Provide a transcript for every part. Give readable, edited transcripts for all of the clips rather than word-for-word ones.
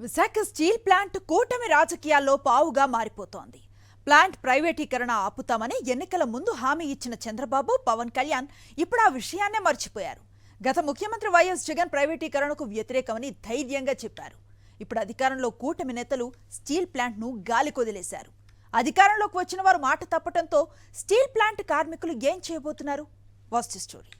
Visakha steel plant కూటమి రాజకీయాల్లో పావుగా మారిపోతోంది. Plant ప్రైవేటీకరణ ఆపుతామని ఎన్నికల ముందు హామీ ఇచ్చిన చంద్రబాబు, పవన్ కళ్యాణ్ ఇప్పుడు ఆ విషయాన్నే మర్చిపోయారు. గత ముఖ్యమంత్రి వైఎస్ జగన్ ప్రైవేటీకరణకు వ్యతిరేకమని ధైర్యంగా చెప్పారు. ఇప్పుడు అధికారంలో కూటమి నేతలు స్టీల్ ప్లాంట్ను గాలికొదిలేశారు. అధికారంలోకి వచ్చిన వారు మాట తప్పటంతో స్టీల్ ప్లాంట్ కార్మికులు ఏం చేయబోతున్నారు? Watch the story.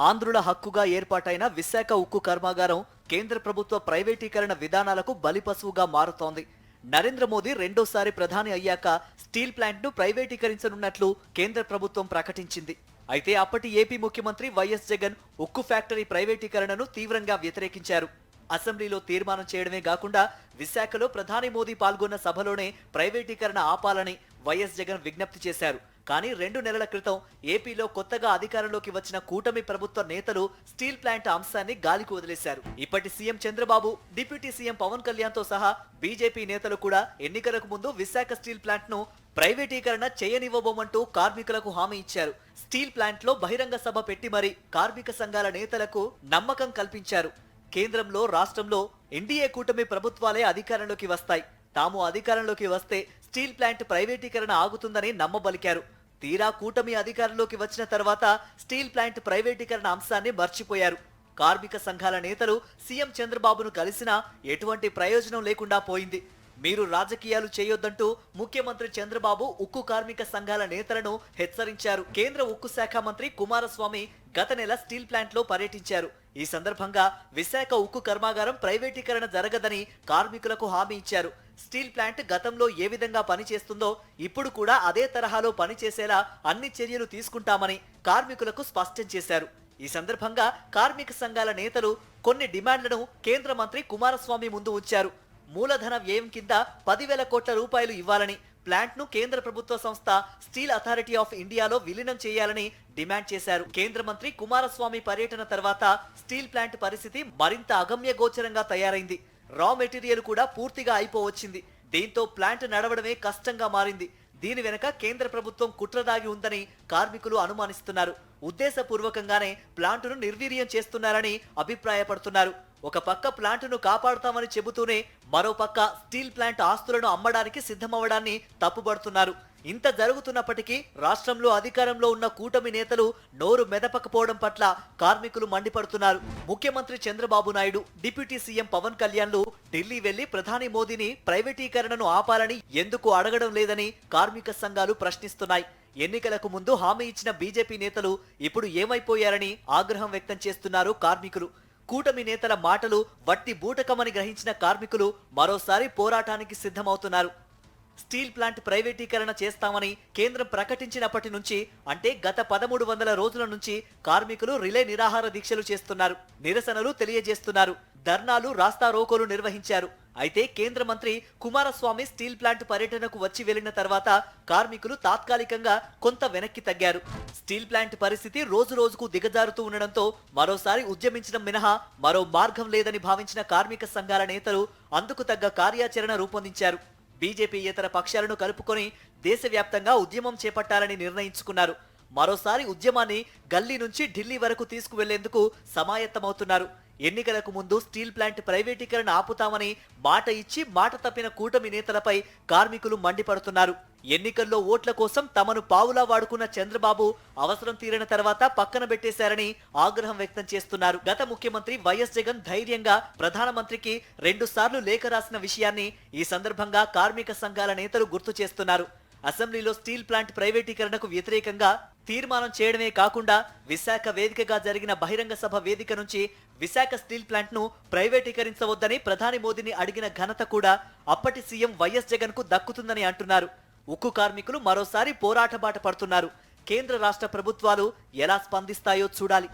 ఆంధ్రుల హక్కుగా ఏర్పాటైన విశాఖ ఉక్కు కర్మాగారం కేంద్ర ప్రభుత్వ ప్రైవేటీకరణ విధానాలకు బలిపశువుగా మారుతోంది. నరేంద్ర మోదీ రెండోసారి ప్రధాని అయ్యాక స్టీల్ ప్లాంట్ను ప్రైవేటీకరించనున్నట్లు కేంద్ర ప్రభుత్వం ప్రకటించింది. అయితే అప్పటి ఏపీ ముఖ్యమంత్రి వైఎస్ జగన్ ఉక్కు ఫ్యాక్టరీ ప్రైవేటీకరణను తీవ్రంగా వ్యతిరేకించారు. అసెంబ్లీలో తీర్మానం చేయడమే కాకుండా విశాఖలో ప్రధాని మోదీ పాల్గొన్న సభలోనే ప్రైవేటీకరణ ఆపాలని వైఎస్ జగన్ విజ్ఞప్తి చేశారు. కానీ 2 నెలల క్రితం ఏపీలో కొత్తగా అధికారంలోకి వచ్చిన కూటమి ప్రభుత్వ నేతలు స్టీల్ ప్లాంట్ అంశాన్ని గాలికి వదిలేశారు. ఇప్పటి CM Chandrababu, deputy CM Pawan Kalyan తో సహా బీజేపీ నేతలు కూడా ఎన్నికలకు ముందు విశాఖ స్టీల్ ప్లాంట్ ను ప్రైవేటీకరణ చేయనివ్వబోమంటూ కార్మికులకు హామీ ఇచ్చారు. స్టీల్ ప్లాంట్ లో బహిరంగ సభ పెట్టి మరీ కార్మిక సంఘాల నేతలకు నమ్మకం కల్పించారు. కేంద్రంలో, రాష్ట్రంలో ఎన్డీఏ కూటమి ప్రభుత్వాలే అధికారంలోకి వస్తాయి, తాము అధికారంలోకి వస్తే స్టీల్ ప్లాంట్ ప్రైవేటీకరణ ఆగుతుందని నమ్మబలికారు. తీరా కూటమి అధికారంలోకి వచ్చిన తర్వాత స్టీల్ ప్లాంట్ ప్రైవేటీకరణ అంశాన్ని మర్చిపోయారు. కార్మిక సంఘాల నేతలు సీఎం చంద్రబాబును కలిసినా ఎటువంటి ప్రయోజనం లేకుండా పోయింది. మీరు రాజకీయాలు చేయొద్దంటూ ముఖ్యమంత్రి చంద్రబాబు ఉక్కు కార్మిక సంఘాల నేతలను హెచ్చరించారు. కేంద్ర ఉక్కు శాఖ మంత్రి కుమారస్వామి గత నెల స్టీల్ ప్లాంట్ లో పర్యటించారు. ఈ సందర్భంగా విశాఖ ఉక్కు కర్మాగారం ప్రైవేటీకరణ జరగదని కార్మికులకు హామీ ఇచ్చారు. స్టీల్ ప్లాంట్ గతంలో ఏ విధంగా పనిచేస్తుందో ఇప్పుడు కూడా అదే తరహాలో పనిచేసేలా అన్ని చర్యలు తీసుకుంటామని కార్మికులకు స్పష్టం చేశారు. ఈ సందర్భంగా కార్మిక సంఘాల నేతలు కొన్ని డిమాండ్లను కేంద్ర మంత్రి కుమారస్వామి ముందు ఉంచారు. మూలధన వ్యయం కింద 10,000 కోట్ల రూపాయలు ఇవ్వాలని, ప్లాంట్ ను కేంద్ర ప్రభుత్వ సంస్థ స్టీల్ అథారిటీ ఆఫ్ ఇండియాలో విలీనం చేయాలని డిమాండ్ చేశారు. కేంద్ర మంత్రి కుమారస్వామి పర్యటన తర్వాత స్టీల్ ప్లాంట్ పరిస్థితి మరింత అగమ్య గోచరంగా తయారైంది. రా మెటీరియల్ కూడా పూర్తిగా అయిపోవచ్చింది. దీంతో ప్లాంట్ నడవడమే కష్టంగా మారింది. దీని వెనక కేంద్ర ప్రభుత్వం కుట్ర దాగి ఉందని కార్మికులు అనుమానిస్తున్నారు. ఉద్దేశపూర్వకంగానే ప్లాంటును నిర్వీర్యం చేస్తున్నారని అభిప్రాయపడుతున్నారు. ఒక పక్క ప్లాంటును కాపాడుతామని చెబుతూనే మరో పక్క స్టీల్ ప్లాంట్ ఆస్తులను అమ్మడానికి సిద్ధమవడాన్ని తప్పుబడుతున్నారు. ఇంత జరుగుతున్నప్పటికీ రాష్ట్రంలో అధికారంలో ఉన్న కూటమి నేతలు నోరు మెదపకపోవడం పట్ల కార్మికులు మండిపడుతున్నారు. ముఖ్యమంత్రి చంద్రబాబు నాయుడు, డిప్యూటీ సీఎం పవన్ కళ్యాణ్లు ఢిల్లీ వెళ్లి ప్రధాని మోదీని ప్రైవేటీకరణను ఆపాలని ఎందుకు అడగడం లేదని కార్మిక సంఘాలు ప్రశ్నిస్తున్నాయి. ఎన్నికలకు ముందు హామీ ఇచ్చిన బీజేపీ నేతలు ఇప్పుడు ఏమైపోయారని ఆగ్రహం వ్యక్తం చేస్తున్నారు కార్మికులు. కూటమి నేతల మాటలు వట్టి బూటకమని గ్రహించిన కార్మికులు మరోసారి పోరాటానికి సిద్ధమవుతున్నారు. స్టీల్ ప్లాంట్ ప్రైవేటీకరణ చేస్తామని కేంద్రం ప్రకటించినప్పటి నుంచి, అంటే గత 1300 రోజుల నుంచి కార్మికులు రిలే నిరాహార దీక్షలు చేస్తున్నారు, నిరసనలు తెలియజేస్తున్నారు, ధర్నాలు, రాస్తారోకోలు నిర్వహించారు. అయితే కేంద్ర మంత్రి కుమారస్వామి స్టీల్ ప్లాంట్ పర్యటనకు వచ్చి వెళ్లిన తర్వాత కార్మికులు తాత్కాలికంగా కొంత వెనక్కి తగ్గారు. స్టీల్ ప్లాంట్ పరిస్థితి రోజు రోజుకు దిగజారుతూ ఉండడంతో మరోసారి ఉద్యమించడం మినహా మరో మార్గం లేదని భావించిన కార్మిక సంఘాల నేతలు అందుకు తగ్గ కార్యాచరణ రూపొందించారు. బీజేపీ ఇతర పక్షాలను కలుపుకొని దేశవ్యాప్తంగా ఉద్యమం చేపట్టాలని నిర్ణయించుకున్నారు. మరోసారి ఉద్యమాన్ని గల్లీ నుంచి ఢిల్లీ వరకు తీసుకువెళ్లేందుకు సమాయత్తమవుతున్నారు. ఎన్నికలకు ముందు స్టీల్ ప్లాంట్ ప్రైవేటీకరణ ఆపుతామని మాట ఇచ్చి మాట తప్పిన కూటమి నేతలపై కార్మికులు మండిపడుతున్నారు. ఎన్నికల్లో ఓట్ల కోసం తమను పావులా వాడుకున్న చంద్రబాబు అవసరం తీరిన తర్వాత పక్కన పెట్టేశారని ఆగ్రహం వ్యక్తం చేస్తున్నారు. గత ముఖ్యమంత్రి వైఎస్ జగన్ ధైర్యంగా ప్రధానమంత్రికి 2 సార్లు లేఖ రాసిన విషయాన్ని ఈ సందర్భంగా కార్మిక సంఘాల నేతలు గుర్తు చేస్తున్నారు. అసెంబ్లీలో స్టీల్ ప్లాంట్ ప్రైవేటీకరణకు వ్యతిరేకంగా తీర్మానం చేయడమే కాకుండా విశాఖ వేదికగా జరిగిన బహిరంగ సభ వేదిక నుంచి విశాఖ స్టీల్ ప్లాంట్ ను ప్రైవేటీకరించవద్దని ప్రధాని మోదీని అడిగిన ఘనత కూడా అప్పటి సీఎం వైఎస్ జగన్ కు దక్కుతుందని అంటున్నారు. ఉక్కు కార్మికులు మరోసారి పోరాట బాట పడుతున్నారు. కేంద్ర రాష్ట్ర ప్రభుత్వాలు ఎలా స్పందిస్తాయో చూడాలి.